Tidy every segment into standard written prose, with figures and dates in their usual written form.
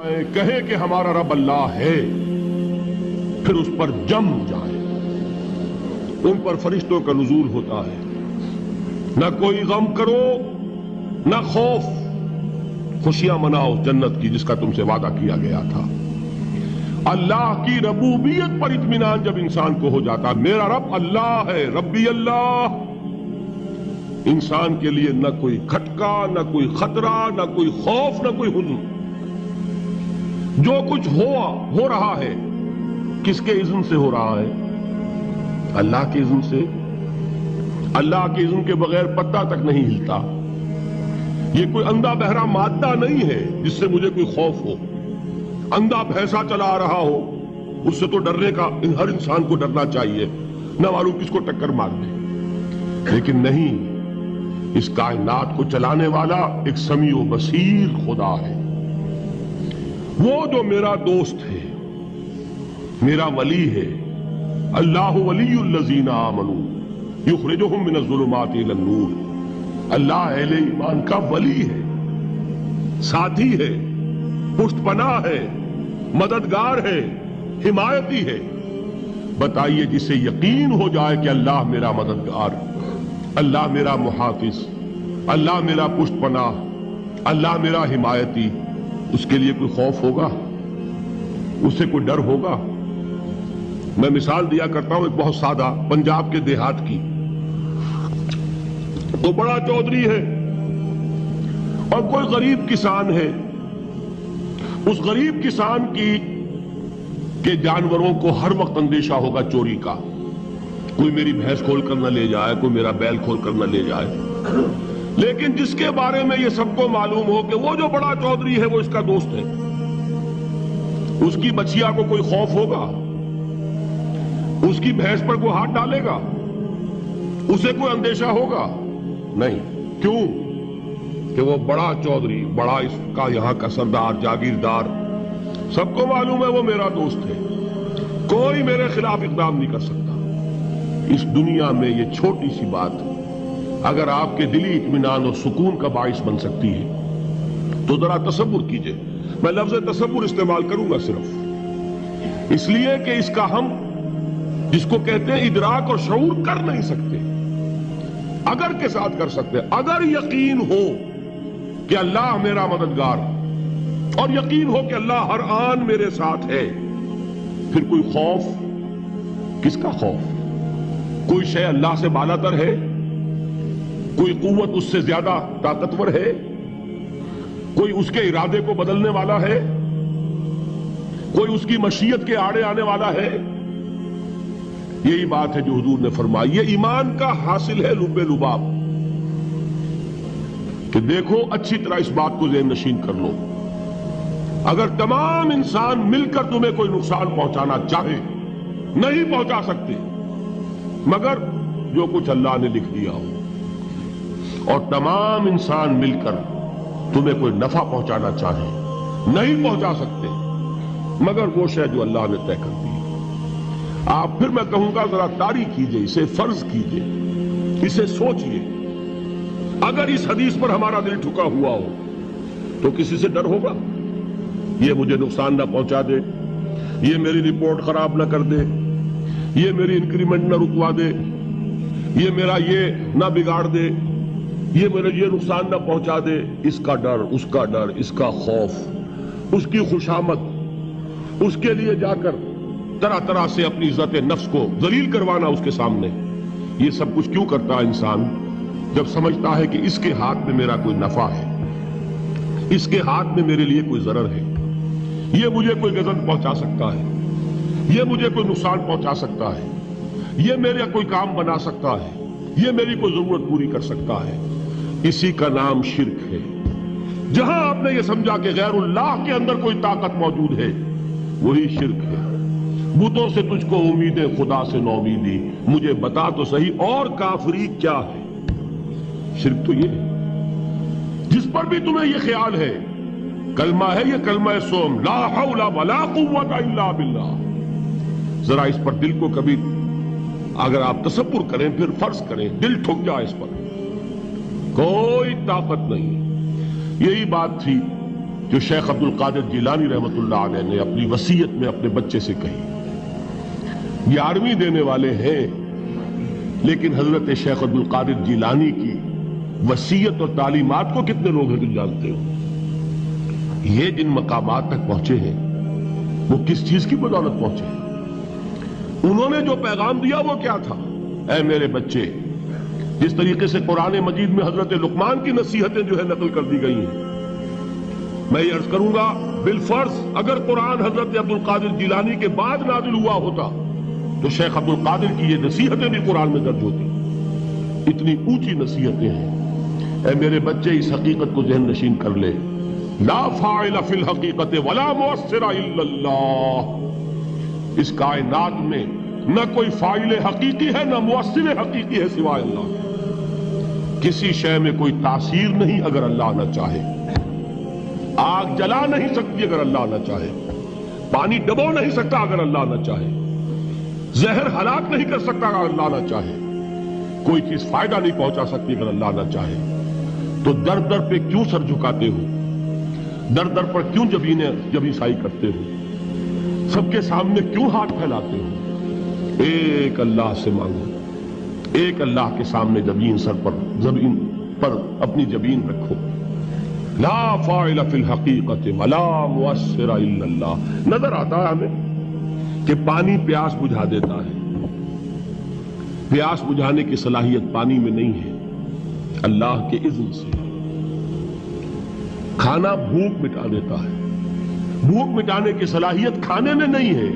کہے کہ ہمارا رب اللہ ہے، پھر اس پر جم جائے، ان پر فرشتوں کا نزول ہوتا ہے، نہ کوئی غم کرو نہ خوف، خوشیاں مناؤ جنت کی جس کا تم سے وعدہ کیا گیا تھا۔ اللہ کی ربوبیت پر اطمینان جب انسان کو ہو جاتا، میرا رب اللہ ہے، ربی اللہ، انسان کے لیے نہ کوئی کھٹکا، نہ کوئی خطرہ، نہ کوئی خوف، نہ کوئی حزن۔ جو کچھ ہو رہا ہے کس کے اذن سے ہو رہا ہے؟ اللہ کے اذن سے۔ اللہ کے اذن کے بغیر پتا تک نہیں ہلتا۔ یہ کوئی اندھا بہرا مادہ نہیں ہے جس سے مجھے کوئی خوف ہو۔ اندھا بھینسا چلا رہا ہو اس سے تو ڈرنے کا ہر انسان کو ڈرنا چاہیے، نہ معلوم کس کو ٹکر مار دے۔ لیکن نہیں، اس کائنات کو چلانے والا ایک سمیع و بصیر خدا ہے، وہ جو میرا دوست ہے، میرا ولی ہے۔ اللہ ولی الذین آمنوا یخرجہم من الظلمات الی النور۔ اللہ اہل ایمان کا ولی ہے، ساتھی ہے، پشت پناہ ہے، مددگار ہے، حمایتی ہے۔ بتائیے جسے یقین ہو جائے کہ اللہ میرا مددگار، اللہ میرا محافظ، اللہ میرا پشت پناہ، اللہ میرا حمایتی، اس کے لیے کوئی خوف ہوگا؟ اس سے کوئی ڈر ہوگا؟ میں مثال دیا کرتا ہوں ایک بہت سادہ پنجاب کے دیہات کی۔ وہ بڑا چودھری ہے اور کوئی غریب کسان ہے۔ اس غریب کسان کے جانوروں کو ہر وقت اندیشہ ہوگا چوری کا، کوئی میری بھینس کھول کر نہ لے جائے، کوئی میرا بیل کھول کر نہ لے جائے۔ لیکن جس کے بارے میں یہ سب کو معلوم ہو کہ وہ جو بڑا چودھری ہے وہ اس کا دوست ہے، اس کی بچیا کو کوئی خوف ہوگا؟ اس کی بھینس پر کوئی ہاتھ ڈالے گا؟ اسے کوئی اندیشہ ہوگا؟ نہیں۔ کیوں؟ کہ وہ بڑا چودھری، بڑا اس کا یہاں کا سردار، جاگیردار، سب کو معلوم ہے وہ میرا دوست ہے، کوئی میرے خلاف اقدام نہیں کر سکتا۔ اس دنیا میں یہ چھوٹی سی بات اگر آپ کے دلی اطمینان اور سکون کا باعث بن سکتی ہے تو ذرا تصور کیجئے۔ میں لفظ تصور استعمال کروں گا صرف اس لیے کہ اس کا ہم جس کو کہتے ہیں ادراک اور شعور کر نہیں سکتے، اگر کے ساتھ کر سکتے۔ اگر یقین ہو کہ اللہ میرا مددگار اور یقین ہو کہ اللہ ہر آن میرے ساتھ ہے، پھر کوئی خوف؟ کس کا خوف؟ کوئی شے اللہ سے بالا تر ہے؟ کوئی قوت اس سے زیادہ طاقتور ہے؟ کوئی اس کے ارادے کو بدلنے والا ہے؟ کوئی اس کی مشیت کے آڑے آنے والا ہے؟ یہی بات ہے جو حضور نے فرمائی۔ یہ ایمان کا حاصل ہے لب لباب، کہ دیکھو اچھی طرح اس بات کو ذہن نشین کر لو، اگر تمام انسان مل کر تمہیں کوئی نقصان پہنچانا چاہے نہیں پہنچا سکتے مگر جو کچھ اللہ نے لکھ دیا ہو، اور تمام انسان مل کر تمہیں کوئی نفع پہنچانا چاہے نہیں پہنچا سکتے مگر وہ شے جو اللہ نے طے کر دی۔ آپ پھر میں کہوں گا ذرا طاری کیجئے، اسے فرض کیجئے، اسے سوچئے۔ اگر اس حدیث پر ہمارا دل ٹھکا ہوا ہو تو کسی سے ڈر ہوگا؟ یہ مجھے نقصان نہ پہنچا دے، یہ میری رپورٹ خراب نہ کر دے، یہ میری انکریمنٹ نہ رکوا دے، یہ میرا یہ نہ بگاڑ دے، یہ میرے یہ نقصان نہ پہنچا دے۔ اس کا ڈر، اس کا ڈر، اس کا خوف، اس کی خوشامد، اس کے لیے جا کر طرح طرح سے اپنی عزت نفس کو ذلیل کروانا اس کے سامنے، یہ سب کچھ کیوں کرتا ہے انسان؟ جب سمجھتا ہے کہ اس کے ہاتھ میں میرا کوئی نفع ہے، اس کے ہاتھ میں میرے لیے کوئی ضرر ہے، یہ مجھے کوئی غضب پہنچا سکتا ہے، یہ مجھے کوئی نقصان پہنچا سکتا ہے، یہ میرا کوئی کام بنا سکتا ہے، یہ میری کوئی ضرورت پوری کر سکتا ہے، اسی کا نام شرک ہے۔ جہاں آپ نے یہ سمجھا کہ غیر اللہ کے اندر کوئی طاقت موجود ہے وہی شرک ہے۔ بتوں سے تجھ کو امیدیں، خدا سے نومیدی، مجھے بتا تو صحیح اور کافری کیا ہے؟ شرک تو یہ ہے۔ جس پر بھی تمہیں یہ خیال ہے کلمہ ہے، یہ کلمہ سوم، لا حول ولا قوت الا باللہ، ذرا اس پر دل کو کبھی اگر آپ تصور کریں، پھر فرض کریں، دل ٹھک جائے اس پر، کوئی طاقت نہیں۔ یہی بات تھی جو شیخ عبد القادر جیلانی رحمت اللہ علیہ نے اپنی وصیت میں اپنے بچے سے کہی. 11ویں دینے والے ہیں، لیکن حضرت شیخ عبد القادر جیلانی کی وصیت اور تعلیمات کو کتنے لوگ ہیں تم جانتے ہو؟ یہ جن مقامات تک پہنچے ہیں وہ کس چیز کی بدولت پہنچے ہیں؟ انہوں نے جو پیغام دیا وہ کیا تھا؟ اے میرے بچے، جس طریقے سے قرآن مجید میں حضرت لقمان کی نصیحتیں جو ہے نقل کر دی گئی ہیں، میں یہ عرض کروں گا بالفرض اگر قرآن حضرت عبد القادر جیلانی کے بعد نازل ہوا ہوتا تو شیخ عبد القادر کی یہ نصیحتیں بھی قرآن میں درج ہوتی. اتنی اونچی نصیحتیں ہیں. اے میرے بچے، اس حقیقت کو ذہن نشین کر لے، لا فاعل فی الحقیقت ولا مؤثر الا اللہ. اس کائنات میں نہ کوئی فاعل حقیقی ہے نہ مؤثر حقیقی ہے سوائے اللہ. کسی شے میں کوئی تاثیر نہیں اگر اللہ نہ چاہے. آگ جلا نہیں سکتی اگر اللہ نہ چاہے. پانی ڈبو نہیں سکتا اگر اللہ نہ چاہے. زہر ہلاک نہیں کر سکتا اگر اللہ نہ چاہے. کوئی چیز فائدہ نہیں پہنچا سکتی اگر اللہ نہ چاہے. تو در در پہ کیوں سر جھکاتے ہو؟ در در پر کیوں جبیں سائی کرتے ہو؟ سب کے سامنے کیوں ہاتھ پھیلاتے ہو؟ ایک اللہ سے مانگو. ایک اللہ کے سامنے زمین پر اپنی جبین رکھو. لا فاعل فی الحقیقت ولا مؤثر الا اللہ. نظر آتا ہے ہمیں کہ پانی پیاس بجھا دیتا ہے. پیاس بجھانے کی صلاحیت پانی میں نہیں ہے، اللہ کے اذن سے. کھانا بھوک مٹا دیتا ہے. بھوک مٹانے کی صلاحیت کھانے میں نہیں ہے،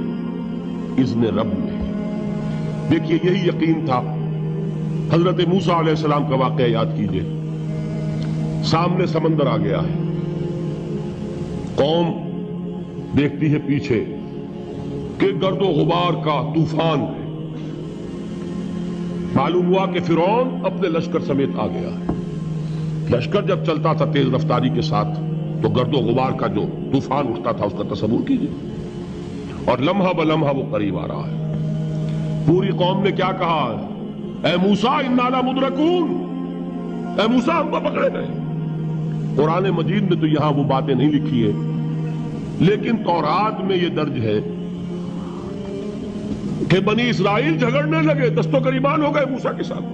اذن رب میں. دیکھیے یہی یقین تھا. حضرت موسیٰ علیہ السلام کا واقعہ یاد کیجئے. سامنے سمندر آ گیا ہے. قوم دیکھتی ہے پیچھے کہ گرد و غبار کا طوفان ہے. معلوم ہوا کہ فرعون اپنے لشکر سمیت آ گیا ہے. لشکر جب چلتا تھا تیز رفتاری کے ساتھ تو گرد و غبار کا جو طوفان اٹھتا تھا اس کا تصور کیجئے. اور لمحہ بلمحہ وہ قریب آ رہا ہے. پوری قوم نے کیا کہا؟ اے موسیٰ انا لمدرکون. اے موسیٰ ہم کو پکڑے گئے. قرآن مجید میں تو یہاں وہ باتیں نہیں لکھی ہیں، لیکن تورات میں یہ درج ہے کہ بنی اسرائیل جھگڑنے لگے، دست و گریبان ہو گئے موسیٰ کے ساتھ.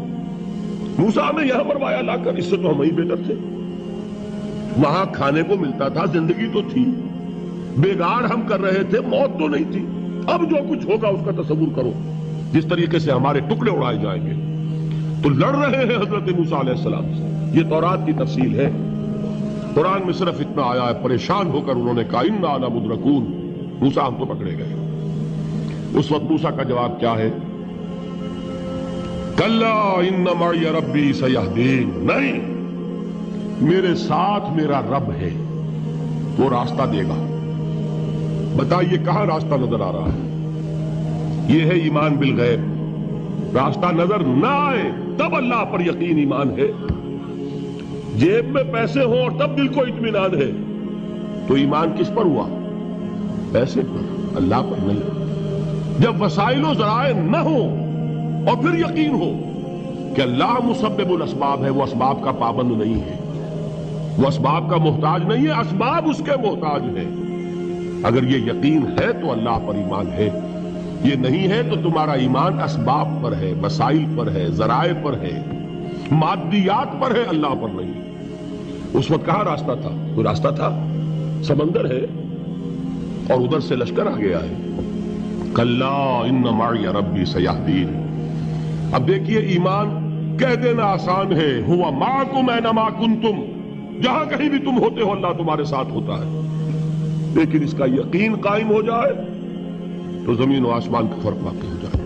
موسیٰ ہمیں یہاں مروایا لا کر، اس سے تو ہم ہی بہتر تھے. وہاں کھانے کو ملتا تھا، زندگی تو تھی، بگاڑ ہم کر رہے تھے، موت تو نہیں تھی. اب جو کچھ ہوگا اس کا تصور کرو، جس طریقے سے ہمارے ٹکڑے اڑائے جائیں گے. تو لڑ رہے ہیں حضرت موسیٰ علیہ السلام سے. یہ تورات کی تفصیل ہے. قرآن میں صرف اتنا آیا ہے، پریشان ہو کر انہوں نے کہا انا لمدرکون. موسیٰ ہم تو پکڑے گئے. اس وقت موسیٰ کا جواب کیا ہے؟ کلا ان معی ربی سیہدین. نہیں، میرے ساتھ میرا رب ہے، وہ راستہ دے گا. بتائیے کہاں راستہ نظر آ رہا ہے؟ یہ ہے ایمان بالغیب. راستہ نظر نہ آئے تب اللہ پر یقین ایمان ہے. جیب میں پیسے ہوں اور تب دل کو اطمینان ہے تو ایمان کس پر ہوا؟ پیسے پر، اللہ پر نہیں. جب وسائل و ذرائع نہ ہوں اور پھر یقین ہو کہ اللہ مسبب الاسباب ہے، وہ اسباب کا پابند نہیں ہے، وہ اسباب کا محتاج نہیں ہے، اسباب اس کے محتاج ہیں. اگر یہ یقین ہے تو اللہ پر ایمان ہے. یہ نہیں ہے تو تمہارا ایمان اسباب پر ہے، وسائل پر ہے، ذرائع پر ہے، مادیات پر ہے، اللہ پر نہیں. اس وقت کہاں راستہ تھا؟ کوئی راستہ تھا؟ سمندر ہے اور ادھر سے لشکر آ گیا ہے. کلا ان معی ربی سیہدین. اب دیکھیے ایمان کہہ دینا آسان ہے، ہوا معکم اینما کنتم. جہاں کہیں بھی تم ہوتے ہو اللہ تمہارے ساتھ ہوتا ہے. لیکن اس کا یقین قائم ہو جائے تو زمین و آسمان کا فرق واقع ہو جائے.